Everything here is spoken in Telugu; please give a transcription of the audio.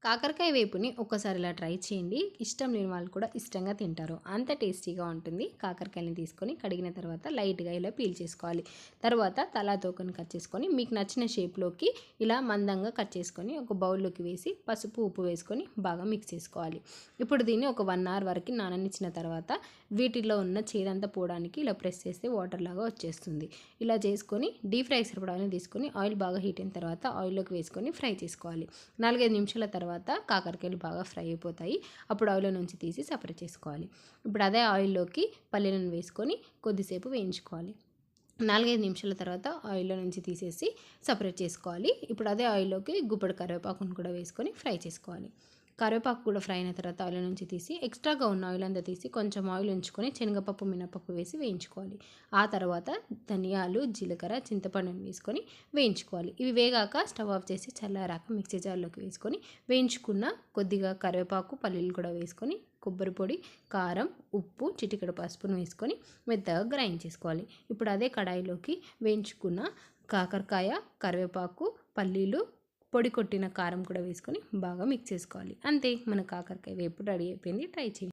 కాకరకాయ వేపుని ఒక్కసారి ఇలా ట్రై చేయండి. ఇష్టం లేని వాళ్ళు కూడా ఇష్టంగా తింటారు. అంత టేస్టీగా ఉంటుంది. కాకరకాయని తీసుకొని కడిగిన తర్వాత లైట్‌గా ఇలా పీల్ చేసుకోవాలి. తర్వాత తలా తోకని కట్ చేసుకొని మీకు నచ్చిన షేప్‌లోకి ఇలా మందంగా కట్ చేసుకొని ఒక బౌల్‌లోకి వేసి పసుపు, ఉప్పు వేసుకొని బాగా మిక్స్ చేసుకోవాలి. ఇప్పుడు దీన్ని ఒక 1 అవర్ వరకు నాననిచ్చిన తర్వాత వీటిలో ఉన్న చేదంతా పోవడానికి ఇలా ప్రెస్ చేస్తే వాటర్ లాగా వచ్చేస్తుంది. ఇలా చేసుకొని డీప్ ఫ్రై సరిపడా ఆయిల్ తీసుకొని ఆయిల్ బాగా హీట్ అయిన తర్వాత ఆయిల్‌లోకి వేసుకొని ఫ్రై చేసుకోవాలి. 4, 5 నిమిషాల తర్వాత కాకరకాయలు బాగా ఫ్రై అయిపోతాయి. అప్పుడు ఆయిల్లో నుంచి తీసి సెపరేట్ చేసుకోవాలి. ఇప్పుడు అదే ఆయిల్లోకి పల్లీలను వేసుకొని కొద్దిసేపు వేయించుకోవాలి. 4, 5 నిమిషాల తర్వాత ఆయిల్లో నుంచి తీసేసి సెపరేట్ చేసుకోవాలి. ఇప్పుడు అదే ఆయిల్లోకి గుప్పెడు కరివేపాకును కూడా వేసుకొని ఫ్రై చేసుకోవాలి. కరివేపాకు కూడా ఫ్రై అయిన తర్వాత ఆయిల్ నుంచి తీసి ఎక్స్ట్రాగా ఉన్న ఆయిల్ అంతా తీసి కొంచెం ఆయిల్ ఉంచుకొని శనగపప్పు, మినపప్పు వేసి వేయించుకోవాలి. ఆ తర్వాత ధనియాలు, జీలకర్ర, చింతపండుని వేసుకొని వేయించుకోవాలి. ఇవి వేగాక స్టవ్ ఆఫ్ చేసి చల్లారాక మిక్సీ జార్లోకి వేసుకొని వేయించుకున్న కొద్దిగా కరివేపాకు, పల్లీలు కూడా వేసుకొని కొబ్బరి పొడి, కారం, ఉప్పు, చిటికెడు పసుపును వేసుకొని మెత్తగా గ్రైండ్ చేసుకోవాలి. ఇప్పుడు అదే కడాయిలోకి వేయించుకున్న కాకరకాయ, కరివేపాకు, పల్లీలు, పొడి కొట్టిన కారం కూడా వేసుకొని బాగా మిక్స్ చేసుకోవాలి. అంతే, మన కాకరకాయ వేపుడు రెడీ అయిపోయింది. ట్రై చేయండి.